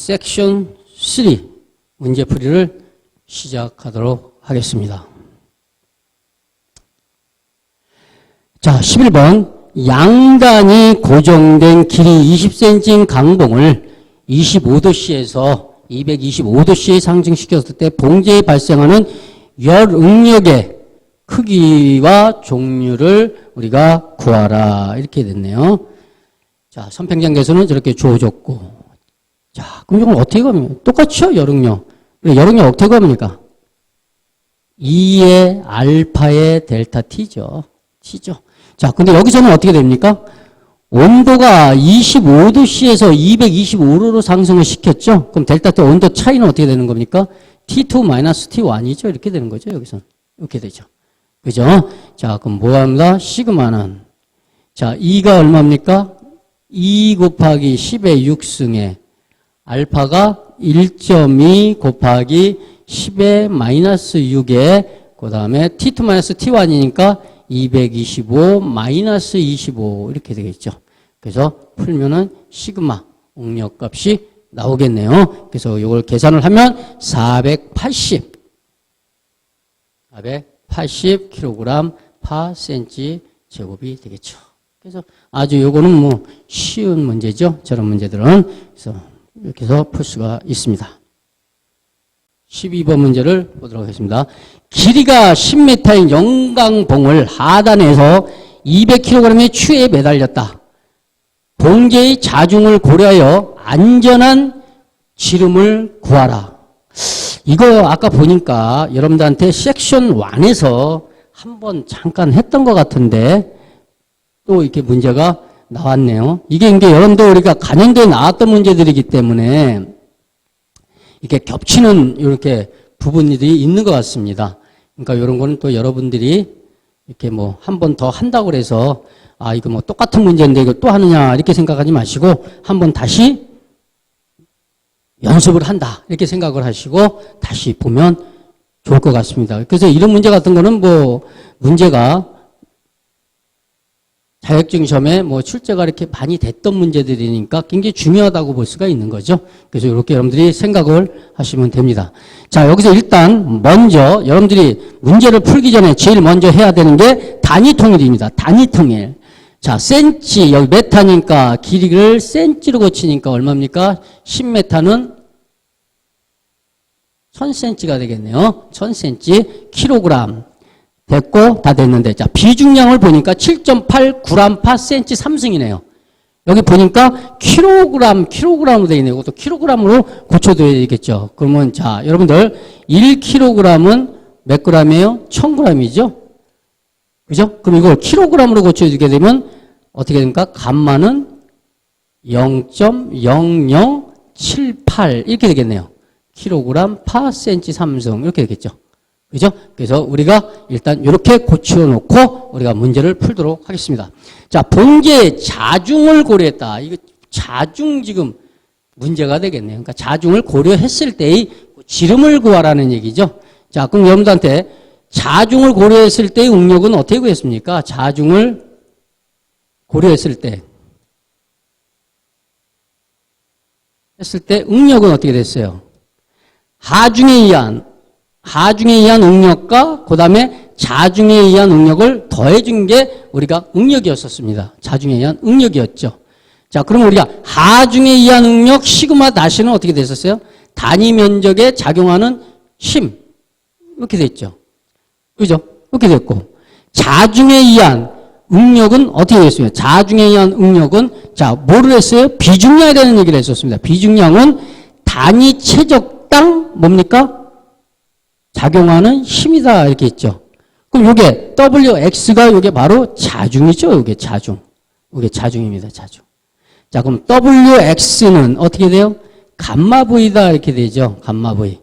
섹션 3 문제풀이를 시작하도록 하겠습니다. 자, 11번. 양단이 고정된 길이 20cm인 강봉을 25도씨에서 225도씨에 상승시켰을 때 봉제에 발생하는 열 응력의 크기와 종류를 우리가 구하라. 이렇게 됐네요. 자, 선평장 계수는 저렇게 주어졌고. 자, 그럼 이걸 어떻게 구합니까? 똑같죠? 열 응력. 열 응력 어떻게 구합니까? 2의 알파의 델타 T죠. T죠. 자, 근데 여기서는 어떻게 됩니까? 온도가 25도씨에서 225도로 상승을 시켰죠? 그럼 델타 T 온도 차이는 어떻게 되는 겁니까? T2-T1이죠? 이렇게 되는 거죠, 여기서는. 이렇게 되죠. 그죠? 자, 그럼 뭐 합니다? 시그마는. 자, 2가 얼마입니까? 2 곱하기 10의 6승에 알파가 1.2 곱하기 10의 마이너스 6에 그 다음에 T2-T1이니까 225 마이너스 25 이렇게 되겠죠. 그래서 풀면은 시그마 응력값이 나오겠네요. 그래서 이걸 계산을 하면 480kg per cm 제곱이 되겠죠. 그래서 아주 요거는 뭐 쉬운 문제죠. 저런 문제들은. 그래서 이렇게 해서 풀 수가 있습니다. 12번 문제를 보도록 하겠습니다. 길이가 10m인 영광봉을 하단에서 200kg의 추에 매달렸다. 봉제의 자중을 고려하여 안전한 지름을 구하라. 이거 아까 보니까 여러분들한테 섹션 1에서 한번 잠깐 했던 것 같은데 또 이렇게 문제가 나왔네요. 이게 여러분들 우리가 간행도에 나왔던 문제들이기 때문에 이렇게 겹치는 이렇게 부분들이 있는 것 같습니다. 그러니까 이런 거는 또 여러분들이 이렇게 뭐 한 번 더 한다고 해서 아, 이거 뭐 똑같은 문제인데 이거 또 하느냐 이렇게 생각하지 마시고 한번 다시 연습을 한다 이렇게 생각을 하시고 다시 보면 좋을 것 같습니다. 그래서 이런 문제 같은 거는 뭐 문제가 자격증 시험에 뭐 출제가 이렇게 많이 됐던 문제들이니까 굉장히 중요하다고 볼 수가 있는 거죠. 그래서 이렇게 여러분들이 생각을 하시면 됩니다. 자, 여기서 일단 먼저 여러분들이 문제를 풀기 전에 제일 먼저 해야 되는 게 단위 통일입니다. 단위 통일. 자, 센치, 여기 메타니까 길이를 센치로 고치니까 얼마입니까? 10m는 1000cm가 되겠네요. 1000cm, 킬로그램. 됐고 다 됐는데 자 비중량을 보니까 7.8g per cm 3승이네요. 여기 보니까 킬로그램으로 되어 있네요. 이것도 킬로그램으로 고쳐둬야 되겠죠. 그러면 자 여러분들 1kg은 몇 g이에요? 1000g이죠. 그죠? 그럼 이걸 킬로그램으로 고쳐주게 되면 어떻게 됩니까? 감마는 0.0078 이렇게 되겠네요. 킬로그램 per cm 3승 이렇게 되겠죠. 그죠? 그래서 우리가 일단 이렇게 고쳐 놓고 우리가 문제를 풀도록 하겠습니다. 자, 봉제의 자중을 고려했다. 이거 자중 지금 문제가 되겠네요. 그러니까 자중을 고려했을 때의 지름을 구하라는 얘기죠. 자, 그럼 여러분들한테 자중을 고려했을 때의 응력은 어떻게 구했습니까? 자중을 고려했을 때 응력은 어떻게 됐어요? 하중에 의한 응력과 그 다음에 자중에 의한 응력을 더해준 게 우리가 응력이었었습니다. 자중에 의한 응력이었죠. 자, 그럼 우리가 하중에 의한 응력 시그마 다시는 어떻게 됐었어요? 단위 면적에 작용하는 힘 이렇게 됐죠. 그죠? 이렇게 됐고 자중에 의한 응력은 어떻게 됐어요? 자중에 의한 응력은 자 뭐를 했어요? 비중량에 대한 얘기를 했었습니다. 비중량은 단위 최적당 뭡니까? 작용하는 힘이다 이렇게 했죠. 그럼 요게 WX가 요게 바로 자중이죠. 요게 자중. 요게 자중입니다. 자중. 자, 그럼 WX는 어떻게 돼요? 감마 V다 이렇게 되죠. 감마 V.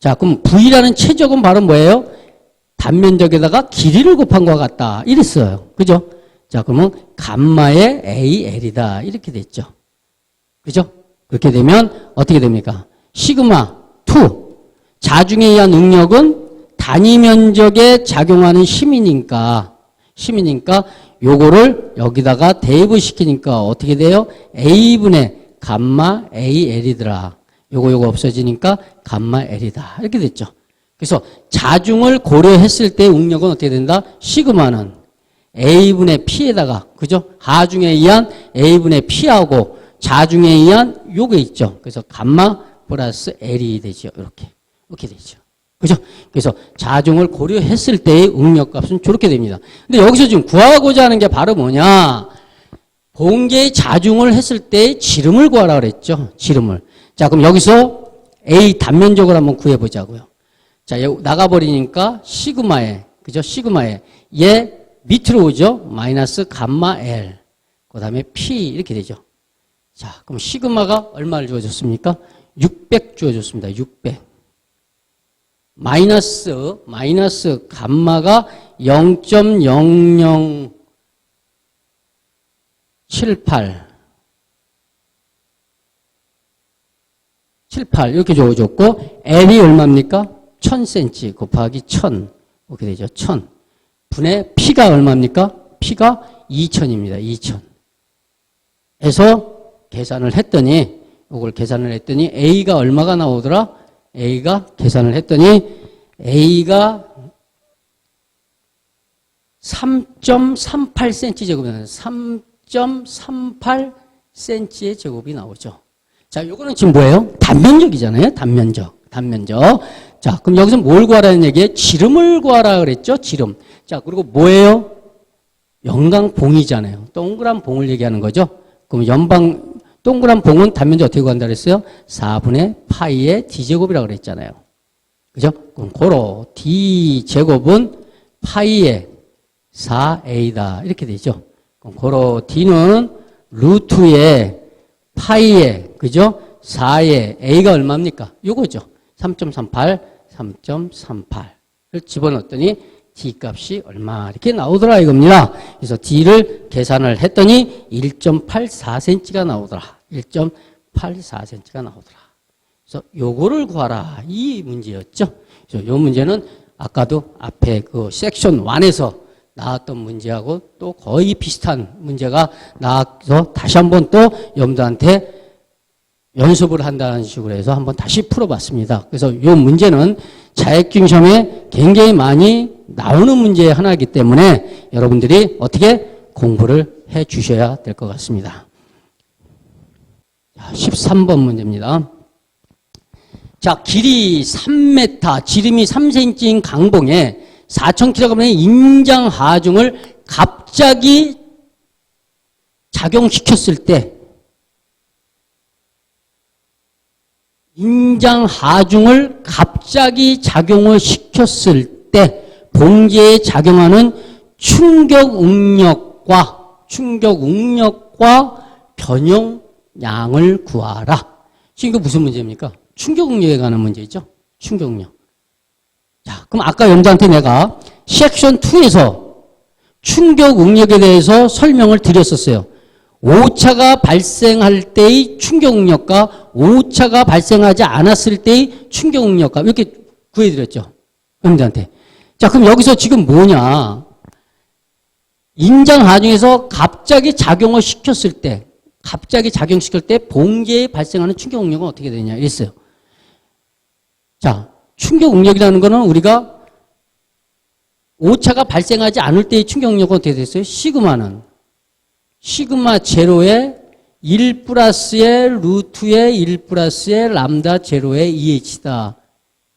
자, 그럼 V라는 최적은 바로 뭐예요? 단면적에다가 길이를 곱한 것 같다. 이랬어요. 그죠? 자, 그러면 감마의 AL이다. 이렇게 됐죠. 그죠? 그렇게 되면 어떻게 됩니까? 시그마 2. 자중에 의한 응력은 단위 면적에 작용하는 힘이니까 요거를 여기다가 대입을 시키니까 어떻게 돼요? A분의 감마 AL이더라. 요거 없어지니까 감마 L이다. 이렇게 됐죠. 그래서 자중을 고려했을 때 응력은 어떻게 된다? 시그마는 A분의 P에다가, 그죠? 하중에 의한 A분의 P하고 자중에 의한 요게 있죠. 그래서 감마 플러스 L이 되죠. 이렇게 되죠. 그죠? 그래서 자중을 고려했을 때의 응력값은 저렇게 됩니다. 근데 여기서 지금 구하고자 하는 게 바로 뭐냐? 봉계의 자중을 했을 때 지름을 구하라 그랬죠. 지름을. 자, 그럼 여기서 A 단면적으로 한번 구해보자고요. 자, 나가버리니까 시그마에, 그죠? 시그마에. 얘 밑으로 오죠? 마이너스 감마 L. 그 다음에 P 이렇게 되죠. 자, 그럼 시그마가 얼마를 주어졌습니까? 600 주어졌습니다. 600. 마이너스 감마가 0.0078 이렇게 주어졌고 L이 얼마입니까? 1000cm 곱하기 1000 이렇게 되죠. 1000 분의 P가 얼마입니까? P가 2000입니다. 2000 해서 계산을 했더니 이걸 계산을 했더니 A가 얼마가 나오더라? A가 계산을 했더니 A가 3.38cm 제곱이 나와요. 3.38cm의 제곱이 나오죠. 자, 요거는 지금 뭐예요? 단면적이잖아요. 단면적. 자, 그럼 여기서 뭘 구하라는 얘기예요? 지름을 구하라 그랬죠? 지름. 자, 그리고 뭐예요? 영광봉이잖아요. 동그란 봉을 얘기하는 거죠. 그럼 동그란 봉은 단면적 어떻게 구한다 그랬어요? 4분의 파이의 d제곱이라고 그랬잖아요. 그죠? 그럼 고로 d제곱은 파이의 4a다. 이렇게 되죠. 그럼 고로 d는 루트의 파이의, 그죠? 4의 a가 얼마입니까? 요거죠. 3.38을 집어넣었더니 d 값이 얼마 이렇게 나오더라 이겁니다. 그래서 d를 계산을 했더니 1.84cm가 나오더라. 1.84cm가 나오더라. 그래서 요거를 구하라 이 문제였죠. 그래서 요 문제는 아까도 앞에 그 섹션 1에서 나왔던 문제하고 또 거의 비슷한 문제가 나와서 다시 한번 또 여러분들한테 연습을 한다는 식으로 해서 한번 다시 풀어봤습니다. 그래서 이 문제는 자격증 시험에 굉장히 많이 나오는 문제의 하나이기 때문에 여러분들이 어떻게 공부를 해 주셔야 될 것 같습니다. 13번 문제입니다. 자, 길이 3m, 지름이 3cm인 강봉에 4,000kg의 인장 하중을 갑자기 작용시켰을 때 인장 하중을 갑자기 작용을 시켰을 때 봉제에 작용하는 충격 응력과 변형량을 구하라. 지금 이거 무슨 문제입니까? 충격 응력에 관한 문제죠. 충격 응력. 자, 그럼 아까 여러분들한테 내가 섹션 2에서 충격 응력에 대해서 설명을 드렸었어요. 오차가 발생할 때의 충격 응력과 오차가 발생하지 않았을 때의 충격 응력과 이렇게 구해드렸죠. 여러분들한테. 자, 그럼 여기서 지금 뭐냐. 인장 하중에서 갑자기 작용을 시켰을 때, 봉제에 발생하는 충격 응력은 어떻게 되냐 이랬어요. 자, 충격 응력이라는 거는 우리가 오차가 발생하지 않을 때의 충격 응력은 어떻게 됐어요? 시그마는 시그마 제로의 1 플러스의 루트의 1 플러스의 람다 제로의 2h다.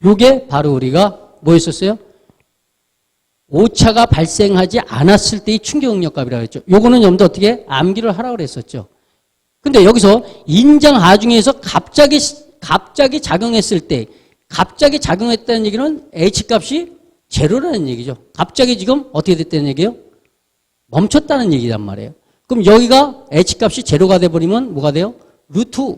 요게 바로 우리가 뭐였었어요? 오차가 발생하지 않았을 때의 충격 응력 값이라고 했죠. 요거는 여러분들 어떻게 암기를 하라고 그랬었죠. 근데 여기서 인장 하중에서 갑자기 작용했을 때, 갑자기 작용했다는 얘기는 h값이 제로라는 얘기죠. 갑자기 지금 어떻게 됐다는 얘기예요? 멈췄다는 얘기란 말이에요. 그럼 여기가 h값이 제로가 돼버리면 뭐가 돼요? 루트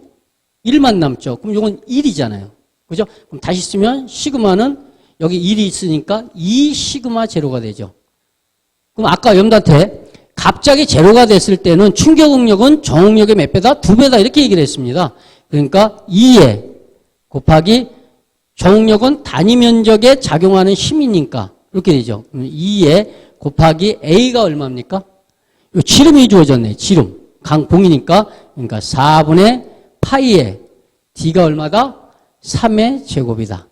1만 남죠. 그럼 이건 1이잖아요. 그죠? 그럼 다시 쓰면 시그마는 여기 1이 있으니까 2 시그마 제로가 되죠. 그럼 아까 여러분들한테 갑자기 제로가 됐을 때는 충격 응력은 정응력의 몇 배다? 2배다 이렇게 얘기를 했습니다. 그러니까 2에 곱하기 정응력은 단위 면적에 작용하는 힘이니까 이렇게 되죠. 2에 곱하기 A가 얼마입니까? 지름이 주어졌네. 지름. 강봉이니까 그러니까 4분의 파이에 D가 얼마다? 3의 제곱이다.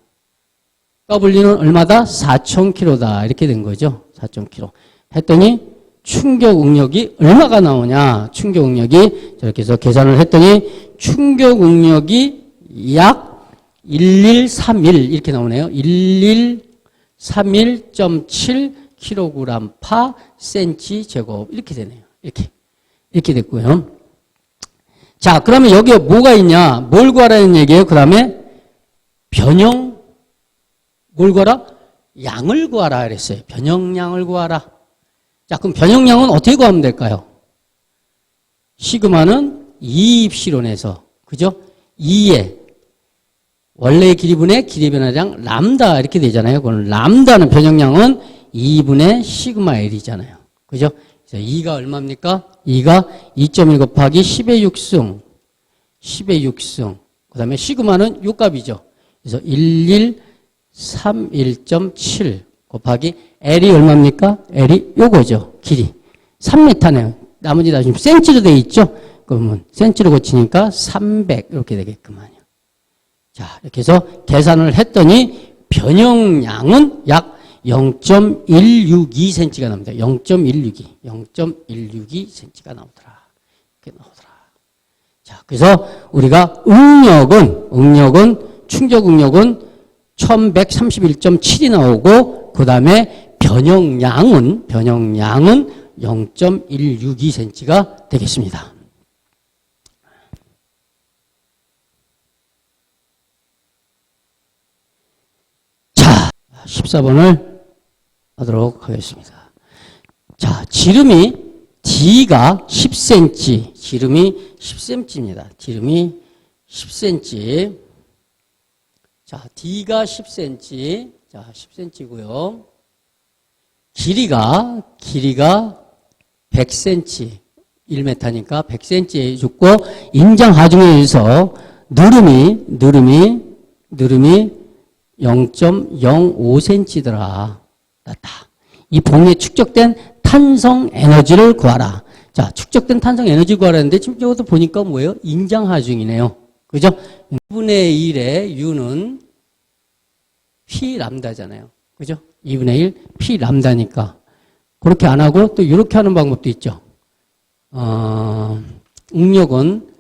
W는 얼마다? 4,000kg다. 이렇게 된 거죠. 4,000kg. 했더니 충격 응력이 얼마가 나오냐? 충격 응력이 저렇게 해서 계산을 했더니 충격 응력이 약 1131 이렇게 나오네요. 1131.7 kg 센치 제곱 이렇게 되네요. 이렇게 됐고요. 자, 그러면 여기에 뭐가 있냐? 뭘 구하라는 얘기예요? 그 다음에 변형 뭘 구하라? 양을 구하라 그랬어요. 변형량을 구하라. 자, 그럼 변형량은 어떻게 구하면 될까요? 시그마는 2입실론에서 그죠? 2의 원래 길이분의 길이 변화량 람다 이렇게 되잖아요. 그럼 람다는 변형량은 2분의 시그마 L이잖아요. 그죠? 그래서 2가 얼마입니까? 2가 2.1 곱하기 10의 6승 10의 6승 그 다음에 시그마는 요 값이죠. 그래서 1131.7 곱하기 L이 얼마입니까? L이 요거죠. 길이 3m네요. 나머지 다 지금 센치로 되어 있죠. 그러면 센치로 고치니까 300 이렇게 되겠구만요. 자, 이렇게 해서 계산을 했더니 변형량은 약 0.162cm가 나옵니다. 0.162cm가 나오더라. 이렇게 나오더라. 자, 그래서 우리가 응력은 충격 응력은 1131.7이 나오고 그 다음에 변형량은 0.162cm가 되겠습니다. 자, 14번을 하도록 하겠습니다. 자, 지름이 D가 10cm, 지름이 10cm입니다. 지름이 10cm. 자, D가 10cm. 자, 10cm고요. 길이가 100cm. 1m니까 100cm 해줬고, 인장 하중에 의해서 누름이 0.05cm더라. 났다. 이 봉에 축적된 탄성 에너지를 구하라. 자, 축적된 탄성 에너지 구하라는데 지금 이것도 보니까 뭐예요? 인장 하중이네요. 그죠? 2분의 1의 U는 P 람다잖아요. 그죠? 2분의 1 P 람다니까. 그렇게 안 하고 또 이렇게 하는 방법도 있죠. 응력은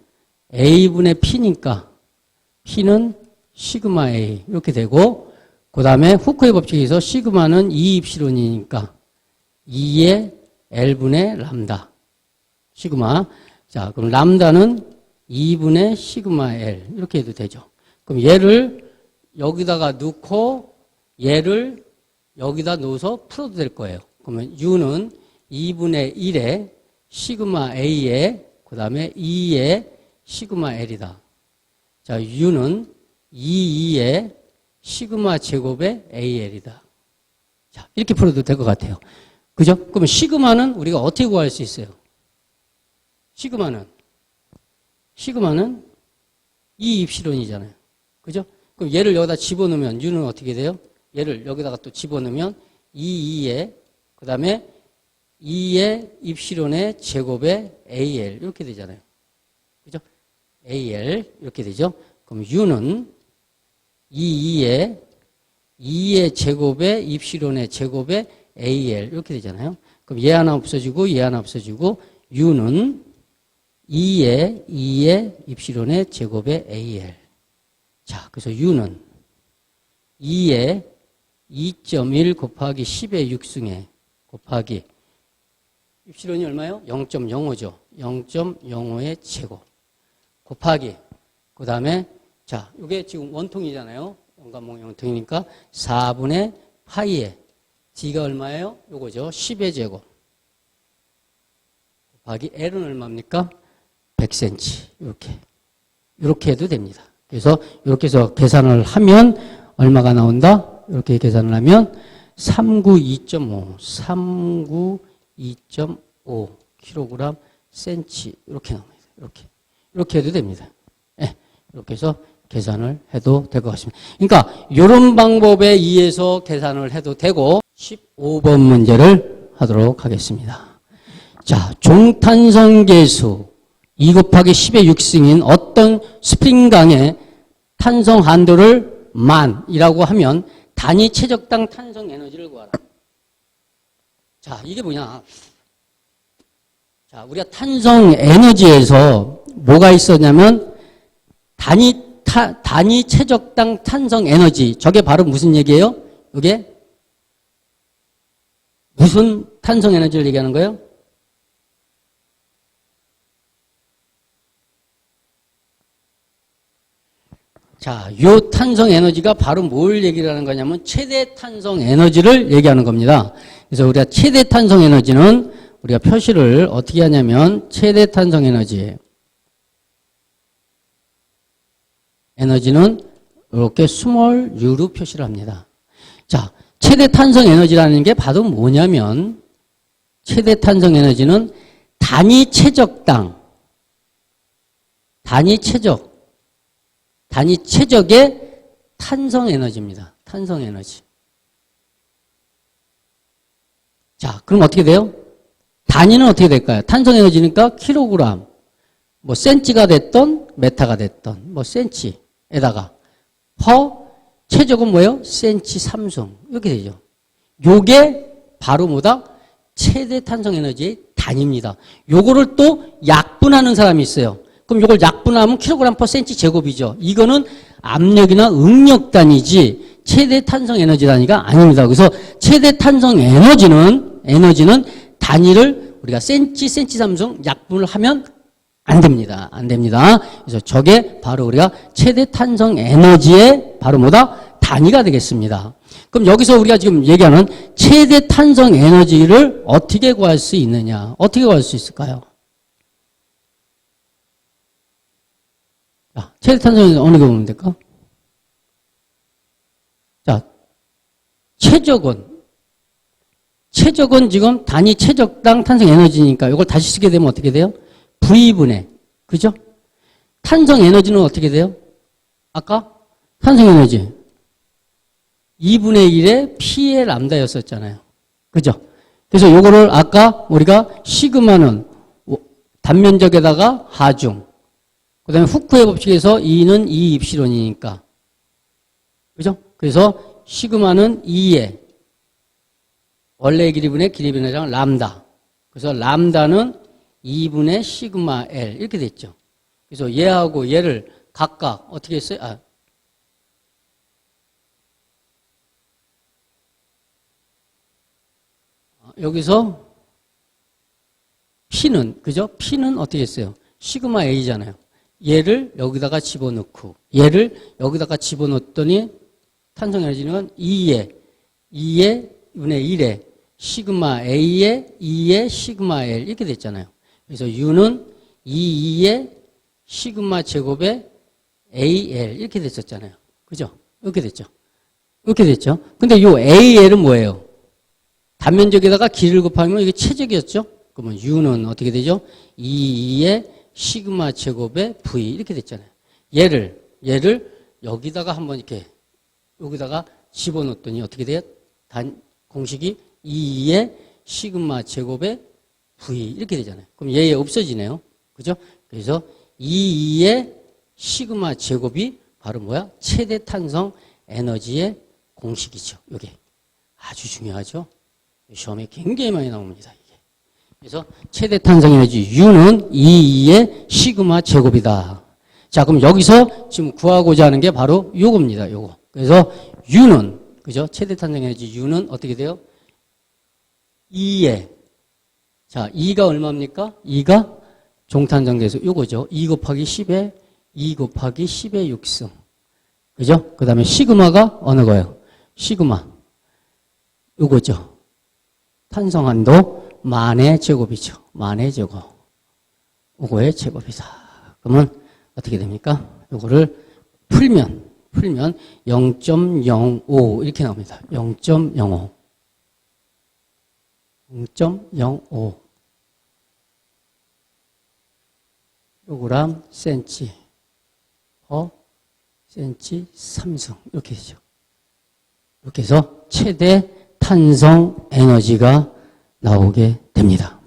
A분의 P니까 P는 시그마 A 이렇게 되고 그 다음에 후크의 법칙에서 시그마는 2입실론이니까 2의 L분의 람다 시그마. 자, 그럼 람다는 2분의 시그마 L 이렇게 해도 되죠. 그럼 얘를 여기다가 넣고 얘를 여기다 넣어서 풀어도 될 거예요. 그러면 U는 2분의 1의 시그마 A에 그 다음에 2의 시그마 L이다. 자, U는 2의 시그마 제곱의 AL이다. 자, 이렇게 풀어도 될 것 같아요. 그죠? 그러면 시그마는 우리가 어떻게 구할 수 있어요? 시그마는 2입실론이잖아요. 그죠? 그럼 얘를 여기다 집어넣으면 U는 어떻게 돼요? 얘를 여기다가 또 집어넣으면 2의 그 다음에 2의 입실론의 제곱의 AL 이렇게 되잖아요. 그죠? AL 이렇게 되죠? 그럼 U는 2의 제곱의 입실론의 제곱의 AL 이렇게 되잖아요. 그럼 얘 하나 없어지고 얘 하나 없어지고 U는 2의 입실론의 제곱의 AL. 자, 그래서 U는 2의 2.1 곱하기 10의 6승에 곱하기 입실론이 얼마요? 0.05죠. 0.05의 제곱 곱하기 그 다음에 자, 이게 지금 원통이잖아요. 원감목 원통이니까 4분의 파이에 D가 얼마예요? 요거죠. 10의 제곱 곱하기 L은 얼마입니까? 100cm. 이렇게 해도 됩니다. 그래서 이렇게 해서 계산을 하면 얼마가 나온다? 이렇게 계산을 하면 392.5 kg 센치 이렇게 나옵니다. 이렇게 해도 됩니다. 네, 이렇게 해서 계산을 해도 될 것 같습니다. 그러니까 이런 방법에 의해서 계산을 해도 되고 15번 문제를 하도록 하겠습니다. 자, 종탄성 계수 2 곱하기 10의 6승인 어떤 스프링강의 탄성 한도를 만이라고 하면 단위 최적당 탄성 에너지를 구하라. 자, 이게 뭐냐. 자, 우리가 탄성 에너지에서 뭐가 있었냐면 단위 최적당 탄성 에너지. 저게 바로 무슨 얘기예요? 이게 무슨 탄성 에너지를 얘기하는 거예요? 자, 요 탄성 에너지가 바로 뭘 얘기를 하는 거냐면 최대 탄성 에너지를 얘기하는 겁니다. 그래서 우리가 최대 탄성 에너지는 우리가 표시를 어떻게 하냐면 최대 탄성 에너지는 이렇게 스몰 u로 표시를 합니다. 자, 최대 탄성 에너지라는 게 바로 뭐냐면 최대 탄성 에너지는 단위 최적의 탄성 에너지입니다. 탄성 에너지. 자, 그럼 어떻게 돼요? 단위는 어떻게 될까요? 탄성 에너지니까 킬로그램, 뭐 센치가 됐던 메타가 됐던 뭐 센치에다가 퍼 최적은 뭐예요? 센치 3승 이렇게 되죠. 요게 바로 뭐다? 최대 탄성 에너지의 단위입니다. 요거를 또 약분하는 사람이 있어요. 그럼 요걸 약분하면 킬로그램 퍼 센치 제곱이죠. 이거는 압력이나 응력 단위지 최대 탄성 에너지 단위가 아닙니다. 그래서 최대 탄성 에너지는 단위를 우리가 센치 3승 약분을 하면 안 됩니다. 안 됩니다. 그래서 저게 바로 우리가 최대 탄성 에너지의 바로 뭐다? 단위가 되겠습니다. 그럼 여기서 우리가 지금 얘기하는 최대 탄성 에너지를 어떻게 구할 수 있느냐? 어떻게 구할 수 있을까요? 자, 최대 탄성 에너지 어느 게 보면 될까? 자, 최적은 지금 단위 최적당 탄성 에너지니까 이걸 다시 쓰게 되면 어떻게 돼요? V분의, 그죠? 탄성 에너지는 어떻게 돼요? 아까 탄성 에너지 2분의 1의 P의 람다였었잖아요. 그죠? 그래서 요거를 아까 우리가 시그마는 단면적에다가 하중, 그 다음에 후크의 법칙에서 2는 2 입시론이니까. 그죠? 그래서 시그마는 2의 원래 길이분의 길이분의장 람다. 그래서 람다는 2분의 시그마 L 이렇게 됐죠. 그래서 얘하고 얘를 각각 어떻게 했어요? 여기서 P는 그죠? P는 어떻게 했어요? 시그마 A잖아요. 얘를 여기다가 집어넣고 얘를 여기다가 집어넣었더니 탄성 에너지는 2의 분의 1의 시그마 A의 2의 시그마 L 이렇게 됐잖아요. 그래서 U는 2의 시그마 제곱의 AL 이렇게 됐었잖아요. 그죠? 이렇게 됐죠. 이렇게 됐죠. 근데 이 AL은 뭐예요? 단면적에다가 길이를 곱하면 이게 최적이었죠? 그러면 U는 어떻게 되죠? 2의 시그마 제곱의 V 이렇게 됐잖아요. 얘를 여기다가 한번 이렇게 여기다가 집어넣었더니 어떻게 돼요? 공식이 2의 시그마 제곱의 V 이렇게 되잖아요. 그럼 얘 없어지네요. 그죠? 그래서 2의 시그마 제곱이 바로 뭐야? 최대 탄성 에너지의 공식이죠. 이게 아주 중요하죠. 시험에 굉장히 많이 나옵니다. 이게. 그래서 최대 탄성 에너지 U는 2의 시그마 제곱이다. 자, 그럼 여기서 지금 구하고자 하는 게 바로 요겁니다. 요거. 그래서 U는 그죠? 최대 탄성 에너지 U는 어떻게 돼요? 2의 자, 2가 얼마입니까? 2가 종탄정계수 요거죠. 2 곱하기 10에 2 곱하기 10의 6승. 그죠? 그 다음에 시그마가 어느 거예요? 시그마. 요거죠. 탄성한도 만의 제곱이죠. 만의 제곱. 요거의 제곱이다. 그러면 어떻게 됩니까? 요거를 풀면 0.05 이렇게 나옵니다. 0.05. 0.05 킬로그램 센치 퍼 센치 3승 이렇게 되죠. 이렇게 해서 최대 탄성 에너지가 나오게 됩니다.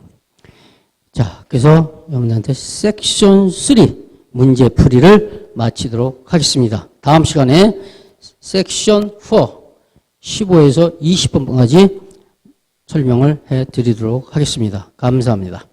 자, 그래서 여러분들한테 섹션 3 문제 풀이를 마치도록 하겠습니다. 다음 시간에 섹션 4, 15에서 20번까지 설명을 해 드리도록 하겠습니다. 감사합니다.